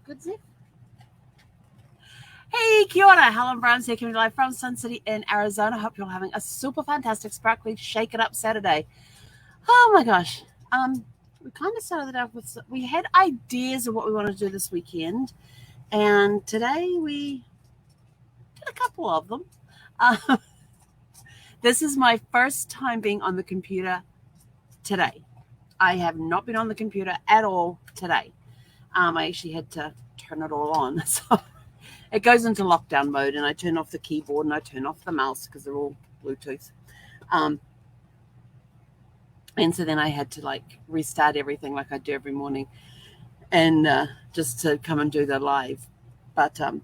Good, Zip. Hey, kia ora. Helen, Brahms here, coming live from Sun City in Arizona. Hope you're all having a super fantastic, sparkly, shake it up Saturday. Oh my gosh. We kind of started it off with, we had ideas of what we wanted to do this weekend, and today we did a couple of them. Uh, this is my first time being on the computer today. I have not been on the computer at all today. I actually had to turn it all on. So it goes into lockdown mode, and I turn off the keyboard and I turn off the mouse because they're all Bluetooth. And so then I had to restart everything like I do every morning, and just to come and do the live. But so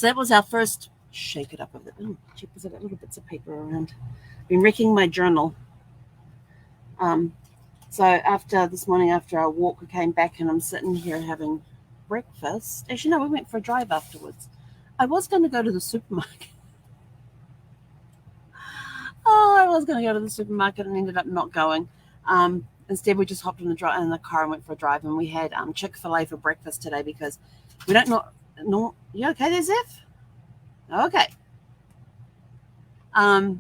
that was our first shake it up of it. Oh, jeepers, I got little bits of paper around. Been wrecking my journal. So after this morning, after our walk, we came back and I'm sitting here having breakfast. Actually, no, we went for a drive afterwards. I was going to go to the supermarket. I was going to go to the supermarket and ended up not going. Instead, we just hopped in the car and went for a drive, and we had Chick-fil-A for breakfast today because we don't know. You okay there, Zeph? Okay.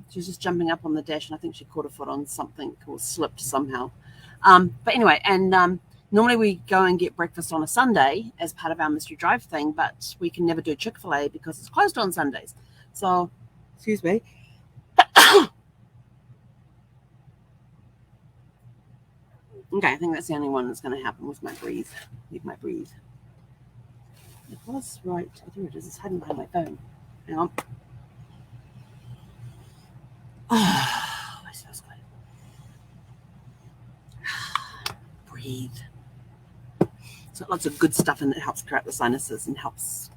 She was just jumping up on the dash, and I think she caught her foot on something or slipped somehow. But anyway, and normally we go and get breakfast on a Sunday as part of our mystery drive thing, but we can never do Chick-fil-A because it's closed on Sundays. So, excuse me. Okay, I think that's the only one that's going to happen with my breathe. Leave my breathe. It was right. Oh, there it is. It's hiding behind my phone. Hang on. Oh, that smells good. Breathe. It's got lots of good stuff in it. It helps clear out the sinuses and helps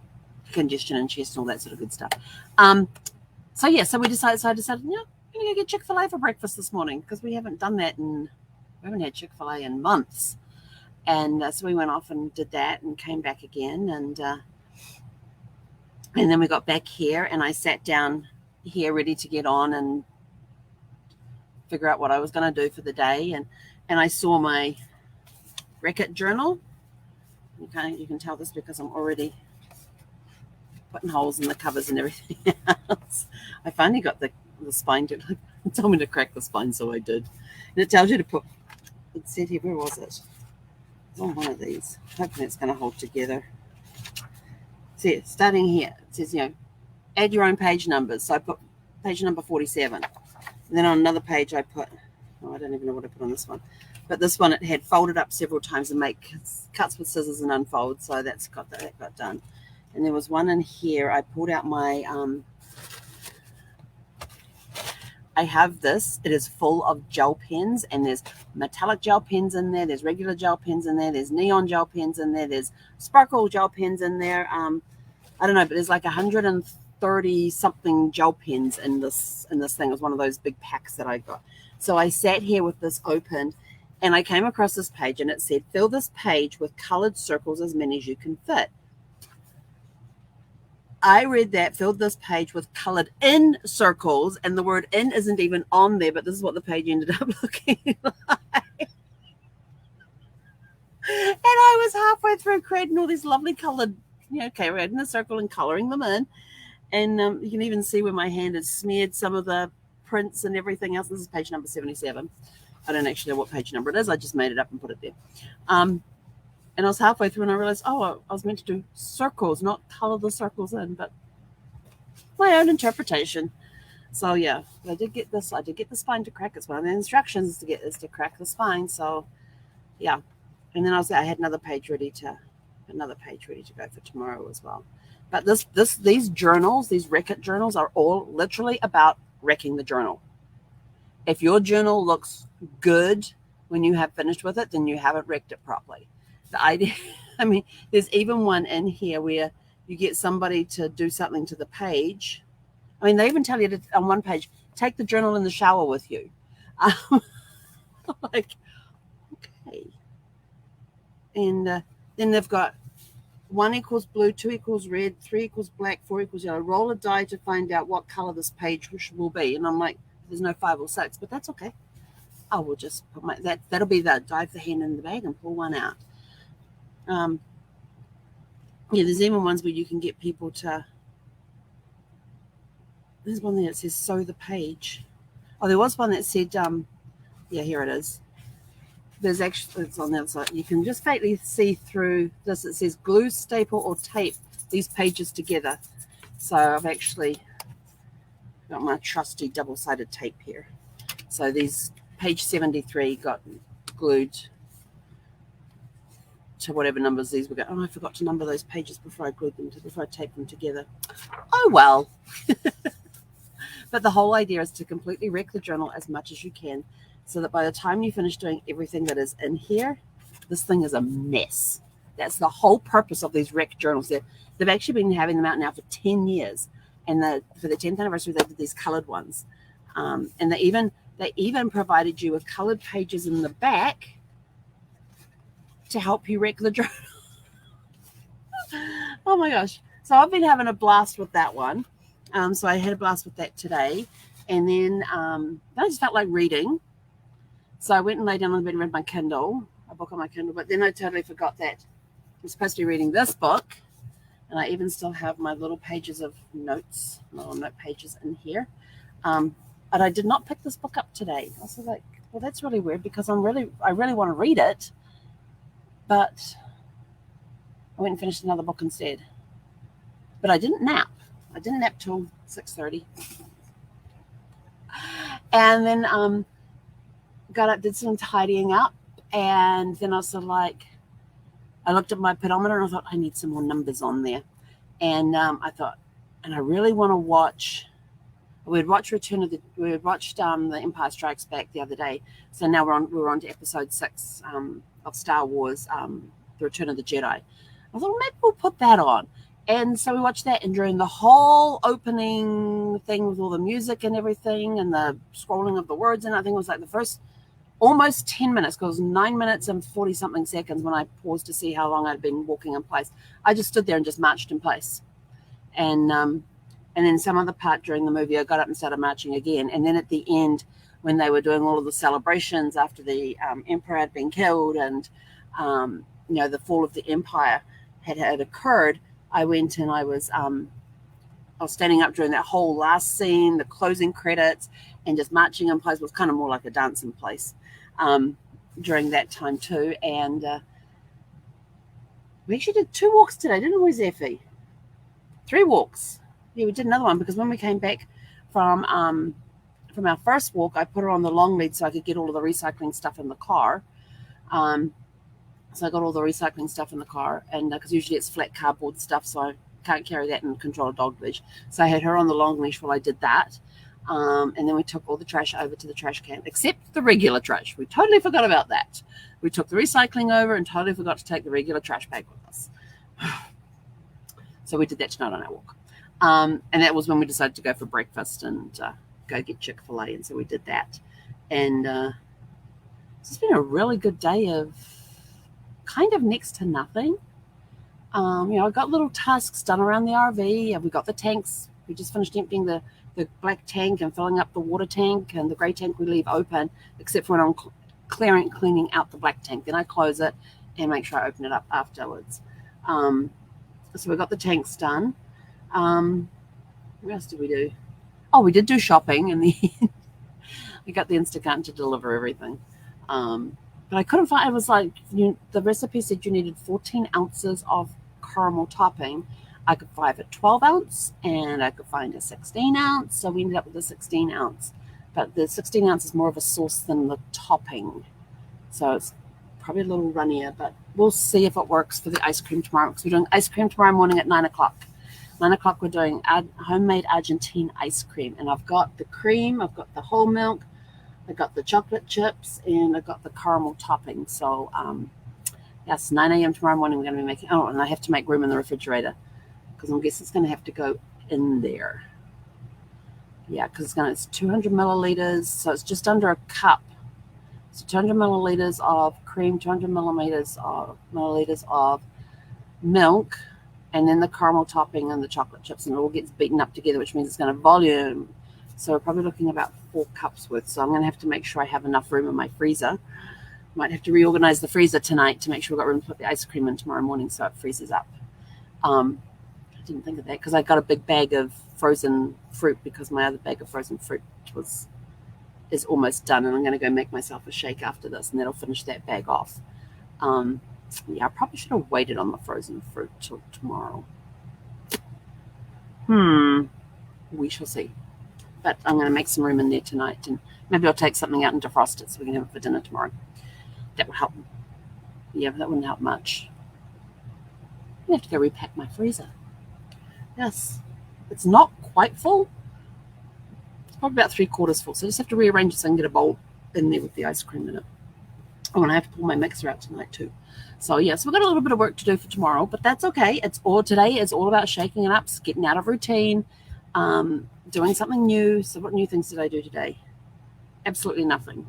congestion and chest and all that sort of good stuff. So we decided, yeah, I'm going to go get Chick-fil-A for breakfast this morning because we haven't done that we haven't had Chick-fil-A in months. And so we went off and did that and came back again. And then we got back here and I sat down here ready to get on and figure out what I was going to do for the day. And I saw my Reckitt journal. You can tell this because I'm already putting holes in the covers and everything else. I finally got the spine to, it told me to crack the spine, so I did. And it tells you to put, it said here, where was it? It's on one of these. Hopefully it's going to hold together. See, starting here, it says, add your own page numbers. So I put page number 47. And then on another page I put, I don't even know what I put on this one. But this one, it had folded up several times and make cuts with scissors and unfold. So that got done. And there was one in here. I pulled out my, I have this. It is full of gel pens, and there's metallic gel pens in there. There's regular gel pens in there. There's neon gel pens in there. There's sparkle gel pens in there. I don't know, but there's like 130 something gel pens in this thing. It was one of those big packs that I got. So I sat here with this open, and I came across this page, and it said, fill this page with colored circles as many as you can fit. I read that, filled this page with colored in circles, and the word in isn't even on there, but this is what the page ended up looking like. And I was halfway through creating all these lovely colored, we're adding a circle and coloring them in. And you can even see where my hand has smeared some of the prints and everything else. This is page number 77. I don't actually know what page number it is. I just made it up and put it there. And I was halfway through and I realized, I was meant to do circles, not color the circles in, but my own interpretation. So yeah, I did get this. I did get the spine to crack. It's one of the instructions is to crack the spine. So yeah. And then I had another page ready to go for tomorrow as well. But these journals, these Reckitt journals, are all literally about wrecking the journal. If your journal looks good when you have finished with it, then you haven't wrecked it properly. The idea, there's even one in here where you get somebody to do something to the page. They even tell you on one page, take the journal in the shower with you. Okay. And then they've got 1 equals blue, 2 equals red, 3 equals black, 4 equals yellow. Roll a die to find out what color this page will be. And I'm like, there's no 5 or 6, but that's okay. I will just put that'll be the dive the hand in the bag and pull one out. Yeah, there's even ones where you can get people to. There's one there that says sew the page. Oh, there was one that said, yeah, here it is. There's actually, it's on the outside. You can just faintly see through this. It says glue, staple, or tape these pages together. So I've actually got my trusty double-sided tape here. So these page 73 got glued to whatever numbers these were going. Oh, I forgot to number those pages before I glued them before I taped them together. Oh well. But the whole idea is to completely wreck the journal as much as you can, so that by the time you finish doing everything that is in here, this thing is a mess. That's the whole purpose of these wreck journals. They've actually been having them out now for 10 years. And for the 10th anniversary, they did these colored ones. And they even provided you with colored pages in the back to help you wreck the journal. Oh my gosh. So I've been having a blast with that one. So I had a blast with that today. And then I just felt like reading. So I went and lay down on the bed and read my Kindle, a book on my Kindle. But then I totally forgot that I'm supposed to be reading this book. And I even still have my little pages of notes, little note pages in here. But I did not pick this book up today. I was like, well, that's really weird because I really want to read it. But I went and finished another book instead. But I didn't nap. I didn't nap till 6:30. And then got up, did some tidying up. And then I was sort of like, I looked at my pedometer and I thought, I need some more numbers on there. And I thought, and I really want to watch. We had watched The Empire Strikes Back the other day. So now we're on to episode 6 of Star Wars, The Return of the Jedi. I thought, well, maybe we'll put that on. And so we watched that, and during the whole opening thing with all the music and everything and the scrolling of the words, and I think it was like the first almost 10 minutes, because it was 9 minutes and 40 something seconds when I paused to see how long I'd been walking in place. I just stood there and just marched in place. And then some other part during the movie, I got up and started marching again. And then at the end, when they were doing all of the celebrations after the emperor had been killed and, the fall of the empire had occurred, I went and I was standing up during that whole last scene, the closing credits, and just marching in place. It was kind of more like a dance in place during that time too. And we actually did 2 walks today, didn't we, Zeffie? 3 walks. Yeah, we did another one because when we came back from our first walk, I put her on the long lead so I could get all of the recycling stuff in the car. So I got all the recycling stuff in the car, and because usually it's flat cardboard stuff, so I can't carry that and control a dog leash. So I had her on the long leash while I did that. And then we took all the trash over to the trash can, except the regular trash. We totally forgot about that. We took the recycling over and totally forgot to take the regular trash bag with us. So we did that tonight on our walk. And that was when we decided to go for breakfast and go get Chick-fil-A. And so we did that. And it's been a really good day of kind of next to nothing. I got little tasks done around the RV. And we got the tanks. We just finished emptying the black tank and filling up the water tank, and the gray tank we leave open, except for when I'm cleaning out the black tank. Then I close it and make sure I open it up afterwards. So we got the tanks done. What else did we do? Oh, we did do shopping in the end. We got the Instacart to deliver everything. But I couldn't find, it was like, the recipe said you needed 14 ounces of caramel topping. I could find a 12 ounce and I could find a 16 ounce. So we ended up with a 16 ounce. But the 16 ounce is more of a sauce than the topping. So it's probably a little runnier, but we'll see if it works for the ice cream tomorrow. Because we're doing ice cream tomorrow morning at 9 o'clock. 9 o'clock we're doing homemade Argentine ice cream. And I've got the cream, I've got the whole milk, I got the chocolate chips, and I got the caramel topping. So yes, 9 a.m. tomorrow morning we're going to be making, and I have to make room in the refrigerator because I guess it's going to have to go in there. Yeah, because it's 200 milliliters, so it's just under a cup. So 200 milliliters of cream, 200 milliliters of milk, and then the caramel topping and the chocolate chips, and it all gets beaten up together, which means it's going to volume. So we're probably looking about 4 cups worth. So I'm going to have to make sure I have enough room in my freezer. Might have to reorganize the freezer tonight to make sure we've got room to put the ice cream in tomorrow morning so it freezes up. I didn't think of that because I got a big bag of frozen fruit because my other bag of frozen fruit is almost done, and I'm going to go make myself a shake after this, and that'll finish that bag off. Yeah, I probably should have waited on the frozen fruit till tomorrow. We shall see. But I'm going to make some room in there tonight, and maybe I'll take something out and defrost it so we can have it for dinner tomorrow. That will help. Yeah, but that wouldn't help much. I have to go repack my freezer. Yes, it's not quite full. It's probably about 3/4 full, so I just have to rearrange it so I can get a bowl in there with the ice cream in it. Oh, and I have to pull my mixer out tonight too. So yeah, so we've got a little bit of work to do for tomorrow, but that's okay. Today is all about shaking it up, getting out of routine, doing something new. So what new things did I do today? Absolutely nothing.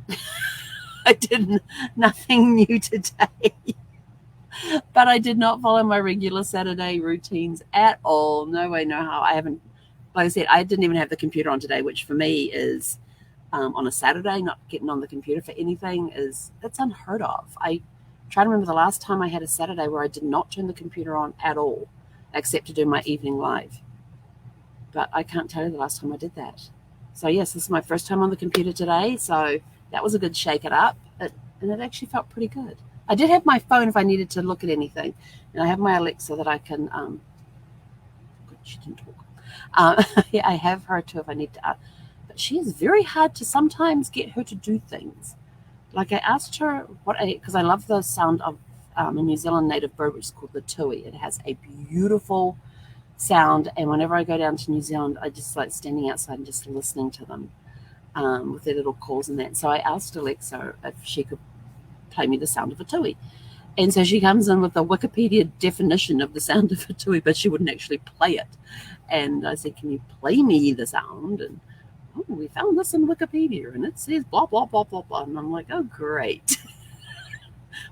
I did nothing new today. But I did not follow my regular Saturday routines at all. No way, no how. I haven't, like I said, I didn't even have the computer on today, which for me is on a Saturday, not getting on the computer for anything that's unheard of. I try to remember the last time I had a Saturday where I did not turn the computer on at all, except to do my evening live. But I can't tell you the last time I did that. So yes, this is my first time on the computer today. So that was a good shake it up. And it actually felt pretty good. I did have my phone if I needed to look at anything. And I have my Alexa that I can, good, she didn't talk. Yeah, I have her too if I need to. But she is very hard to sometimes get her to do things. Like I asked her because I love the sound of a New Zealand native bird, which is called the tui. It has a beautiful sound. And whenever I go down to New Zealand, I just like standing outside and just listening to them with their little calls and that. So I asked Alexa if she could play me the sound of a tui. And so she comes in with a Wikipedia definition of the sound of a tui, but she wouldn't actually play it. And I said, can you play me the sound? And we found this in Wikipedia, and it says blah, blah, blah, blah, blah. And I'm like, oh, great.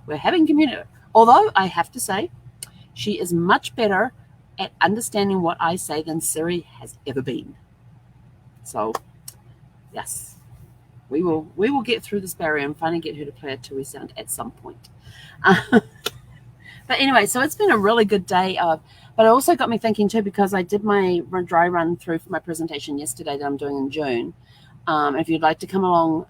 We're having community. Although I have to say, she is much better at understanding what I say than Siri has ever been. So, yes. We will get through this barrier and finally get her to play a tui sound at some point. But anyway, so it's been a really good day. But it also got me thinking too, because I did my dry run through for my presentation yesterday that I'm doing in June. If you'd like to come along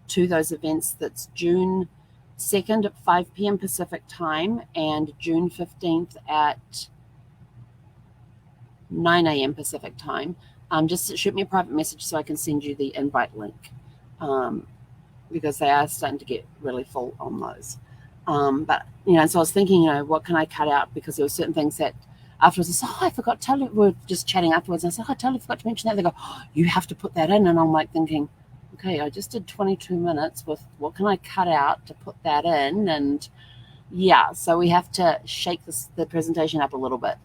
to those events, that's June 2nd at 5 p.m. Pacific time and June 15th at 9 a.m. Pacific time. Just shoot me a private message so I can send you the invite link. Because they are starting to get really full on those. But, so I was thinking, what can I cut out? Because there were certain things that afterwards I said, I forgot, totally, we were just chatting afterwards. And I said, I totally forgot to mention that. They go, you have to put that in. And I'm like thinking, okay, I just did 22 minutes with what can I cut out to put that in? And yeah, so we have to shake the presentation up a little bit.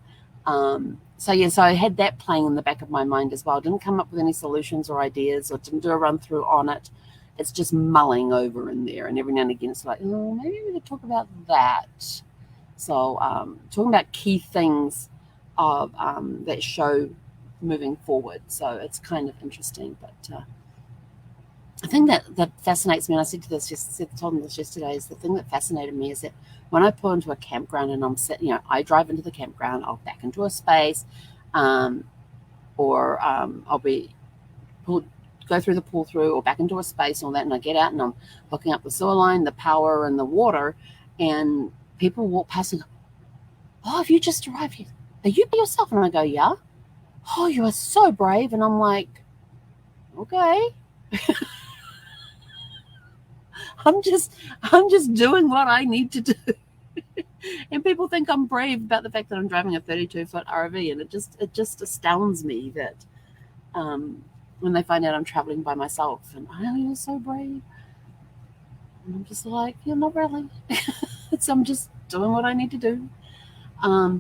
So I had that playing in the back of my mind as well. I didn't come up with any solutions or ideas or didn't do a run through on it. It's just mulling over in there. And every now and again, it's like, maybe we could talk about that. So talking about key things of that show moving forward. So it's kind of interesting. But the thing that fascinates me, and I told them this yesterday, is the thing that fascinated me is that when I pull into a campground and I'm sitting, I drive into the campground, I'll back into a space, or I'll go through the pull through or back into a space and all that, and I get out and I'm hooking up the sewer line, the power, and the water, and people walk past and go, oh, have you just arrived here? Are you by yourself? And I go, yeah. Oh, you are so brave. And I'm like, okay. I'm just doing what I need to do. And people think I'm brave about the fact that I'm driving a 32-foot RV, and it just astounds me that when they find out I'm traveling by myself, and you're so brave. And I'm just like, not really. I'm just doing what I need to do. I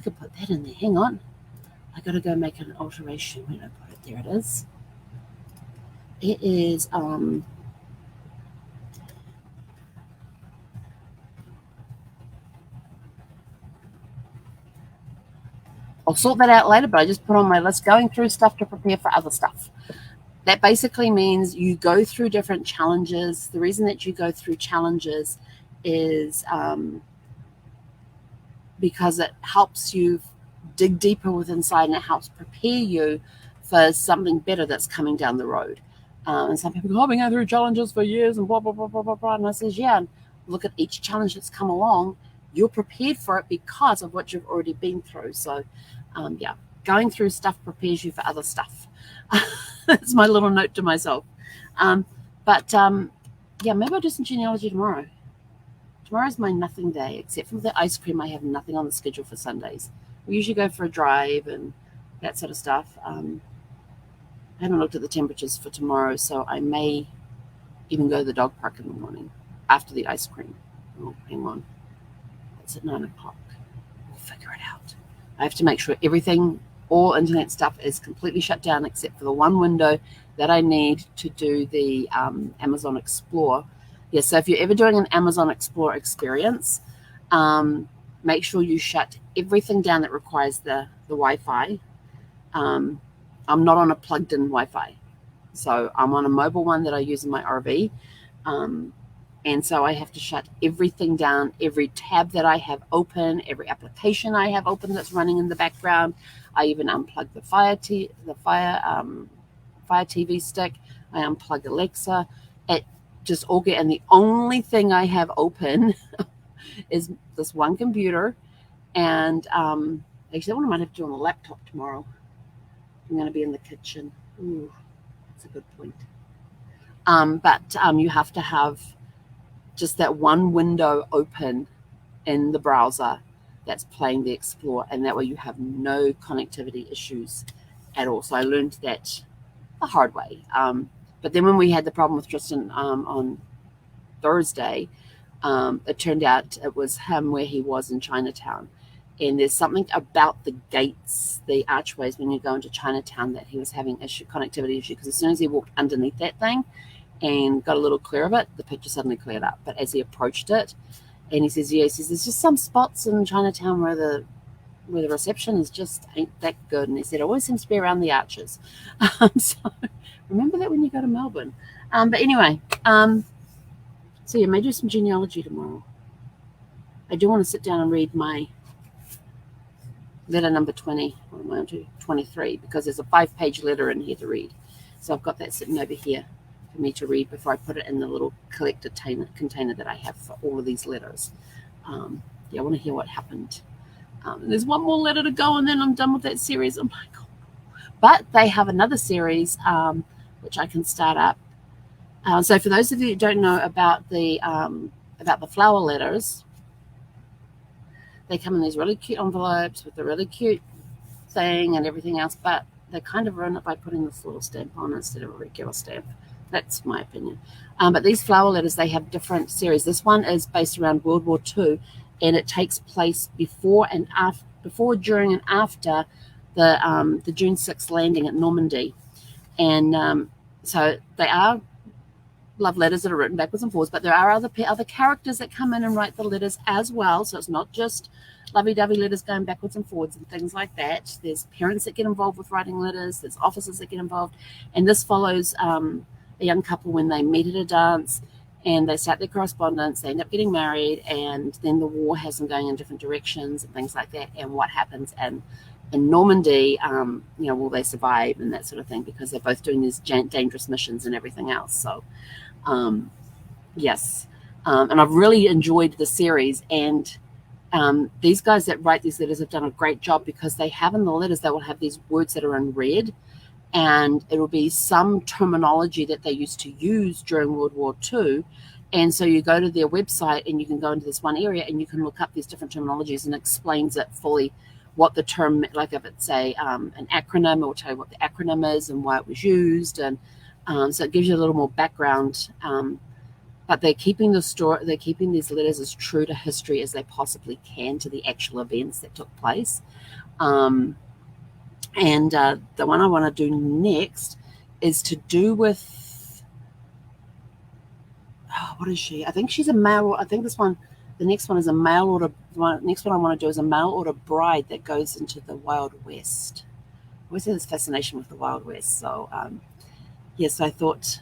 could put that in there. Hang on. I got to go make an alteration. Where did I put it? There it is. It is I'll sort that out later, but I just put on my list going through stuff to prepare for other stuff. That basically means you go through different challenges. The reason that you go through challenges is because it helps you dig deeper within inside, and it helps prepare you for something better that's coming down the road. And some people go, I've been going through challenges for years and blah, blah, blah, blah, blah, blah. And I says, yeah, look at each challenge that's come along. You're prepared for it because of what you've already been through. So, yeah, going through stuff prepares you for other stuff. That's my little note to myself. Yeah, maybe I'll do some genealogy tomorrow. Tomorrow's my nothing day, except for the ice cream. I have nothing on the schedule for Sundays. We usually go for a drive and that sort of stuff. I haven't looked at the temperatures for tomorrow, so I may even go to the dog park in the morning after the ice cream. Oh, hang on. It's at 9 o'clock. We'll figure it out. I have to make sure everything, all internet stuff is completely shut down except for the one window that I need to do the Amazon Explore. Yeah, so if you're ever doing an Amazon Explore experience, make sure you shut everything down that requires the Wi-Fi. I'm not on a plugged-in Wi-Fi. So I'm on a mobile one that I use in my RV. And so I have to shut everything down, every tab that I have open, every application I have open that's running in the background. I even unplug the Fire TV stick. I unplug Alexa. It just all get, and the only thing I have open is this one computer. And actually, that one I might have to do on the laptop tomorrow. I'm going to be in the kitchen. Ooh, that's a good point. But you have to have just that one window open in the browser that's playing the Explore, and that way you have no connectivity issues at all. So I learned that the hard way. But then when we had the problem with Tristan on Thursday, it turned out it was him where he was in Chinatown. And there's something about the gates, the archways when you go into Chinatown, that he was having connectivity issue, because as soon as he walked underneath that thing and got a little clear of it, the picture suddenly cleared up. But as he approached it, and he says, yes, he says, there's just some spots in Chinatown where the reception is just ain't that good. And he said, it always seems to be around the arches. So remember that when you go to Melbourne. But anyway, so yeah, may do some genealogy tomorrow. I do want to sit down and read my letter number 20, or am I on to 23, because there's a 5-page letter in here to read. So I've got that sitting over here for me to read before I put it in the little collector container that I have for all of these letters. Yeah, I want to hear what happened. There's one more letter to go, and then I'm done with that series. Oh my God. But they have another series, which I can start up. So for those of you who don't know about the flower letters, they come in these really cute envelopes with a really cute thing and everything else, but they kind of ruin it by putting this little stamp on instead of a regular stamp. That's my opinion. But these flower letters, they have different series. This one is based around World War II, and it takes place before, during, and after the June 6th landing at Normandy. And so they are love letters that are written backwards and forwards, but there are other characters that come in and write the letters as well. So it's not just lovey-dovey letters going backwards and forwards and things like that. There's parents that get involved with writing letters. There's officers that get involved. And this follows a young couple when they meet at a dance and they start their correspondence. They end up getting married, and then the war has them going in different directions and things like that, and what happens. And in Normandy, will they survive and that sort of thing, because they're both doing these dangerous missions and everything else. So yes. And I've really enjoyed the series, and these guys that write these letters have done a great job, because they have in the letters, they will have these words that are in red, and it will be some terminology that they used to use during World War II. And so you go to their website and you can go into this one area and you can look up these different terminologies, and it explains it fully, what the term, like if it's an acronym, it will tell you what the acronym is and why it was used. And so it gives you a little more background. But they're keeping they're keeping these letters as true to history as they possibly can, to the actual events that took place. And the one I want to do next is to do with, what is she? I think she's a male. I think the next one is a mail order. The next one I want to do is a mail order bride that goes into the Wild West. I always had this fascination with the Wild West. So, yes, I thought,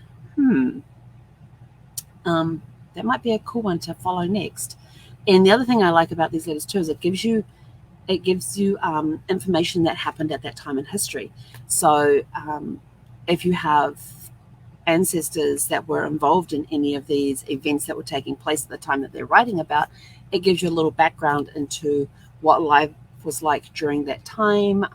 that might be a cool one to follow next. And the other thing I like about these letters too is it gives you information that happened at that time in history. So if you have ancestors that were involved in any of these events that were taking place at the time that they're writing about, it gives you a little background into what life was like during that time,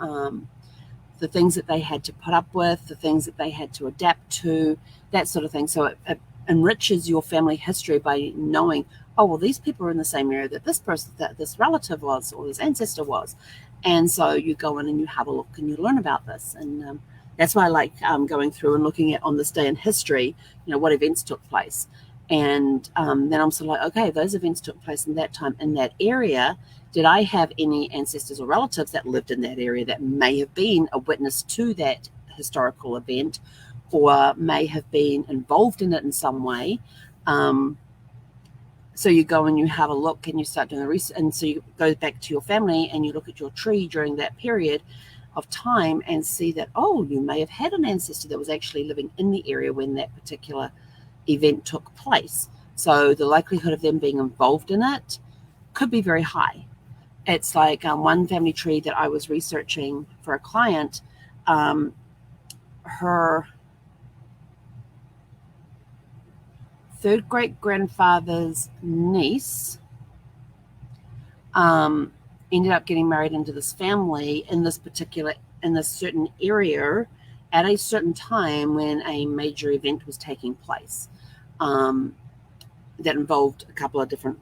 the things that they had to put up with, the things that they had to adapt to, that sort of thing. So it enriches your family history by knowing, oh, well, these people are in the same area that this person, that this relative was, or this ancestor was. And so you go in and you have a look and you learn about this. And that's why I like going through and looking at on this day in history, what events took place. And then I'm sort of like, okay, those events took place in that time in that area. Did I have any ancestors or relatives that lived in that area that may have been a witness to that historical event or may have been involved in it in some way? So you go and you have a look and you start doing the research. And so you go back to your family and you look at your tree during that period of time and see that, oh, you may have had an ancestor that was actually living in the area when that particular event took place. So the likelihood of them being involved in it could be very high. It's like one family tree that I was researching for a client, her third great grandfather's niece ended up getting married into this family in this certain area at a certain time when a major event was taking place that involved several different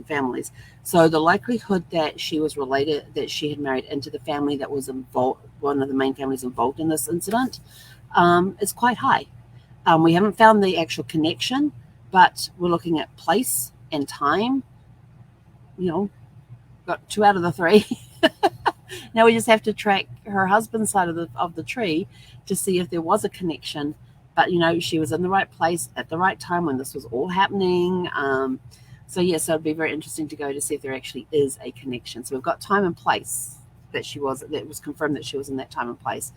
families. So the likelihood that she was related, that she had married into the family that was involved, one of the main families involved in this incident, is quite high. We haven't found the actual connection, but we're looking at place and time. Got 2 out of the 3. Now we just have to track her husband's side of the tree to see if there was a connection. But, she was in the right place at the right time when this was all happening. So it'd be very interesting to go to see if there actually is a connection. So we've got time and place that was confirmed that she was in that time and place.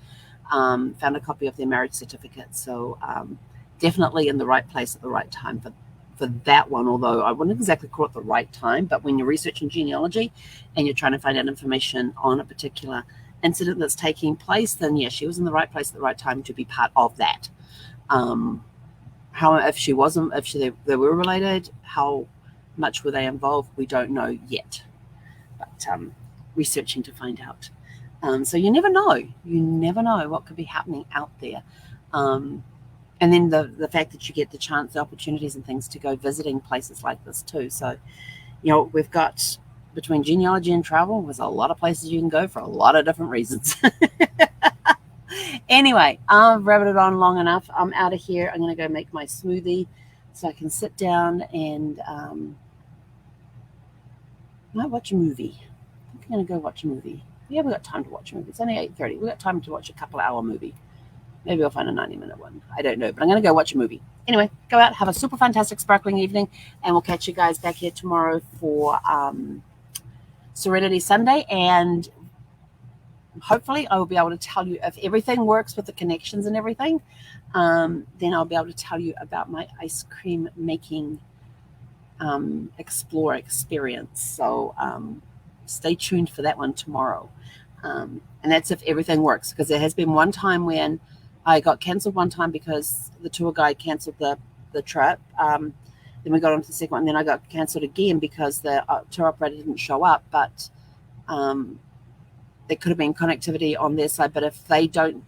Found a copy of their marriage certificate. So definitely in the right place at the right time for that one, although I wouldn't exactly call it the right time. But when you're researching genealogy and you're trying to find out information on a particular incident that's taking place, then she was in the right place at the right time to be part of that. If they were related, how much were they involved? We don't know yet, but researching to find out. So you never know what could be happening out there. And then the fact that you get the opportunities and things to go visiting places like this too. So, we've got, between genealogy and travel, there's a lot of places you can go for a lot of different reasons. Anyway, I've rabbited on long enough. I'm out of here. I'm going to go make my smoothie so I can sit down and might watch a movie. I think I'm going to go watch a movie. Yeah, we've got time to watch a movie. It's only 8:30. We've got time to watch a couple-hour movie. Maybe I'll find a 90-minute one. I don't know, but I'm going to go watch a movie. Anyway, go out, have a super fantastic, sparkling evening, and we'll catch you guys back here tomorrow for Serenity Sunday. And hopefully I will be able to tell you if everything works with the connections and everything. Then I'll be able to tell you about my ice cream making explore experience. So stay tuned for that one tomorrow. And that's if everything works, because there has been one time when I got cancelled one time because the tour guide cancelled the trip. Then we got on to the second one, and then I got cancelled again because the tour operator didn't show up. But there could have been connectivity on their side. But if they don't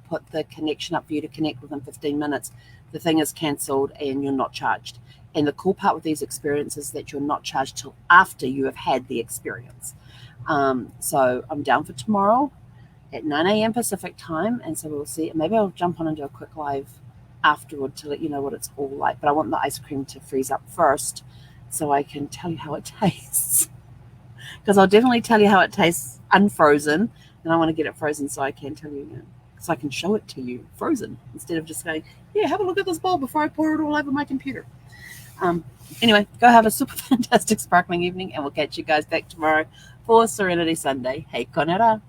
put the connection up for you to connect within 15 minutes, the thing is cancelled and you're not charged. And the cool part with these experiences is that you're not charged till after you have had the experience. So I'm down for tomorrow at 9 a.m. Pacific time, and so we'll see. Maybe I'll jump on and do a quick live afterward to let you know what it's all like. But I want the ice cream to freeze up first so I can tell you how it tastes. Because I'll definitely tell you how it tastes unfrozen, and I want to get it frozen so I can tell you, so I can show it to you frozen instead of just going, yeah, have a look at this bowl before I pour it all over my computer. Anyway, go have a super fantastic sparkling evening, and we'll catch you guys back tomorrow for Serenity Sunday. Hey, konera.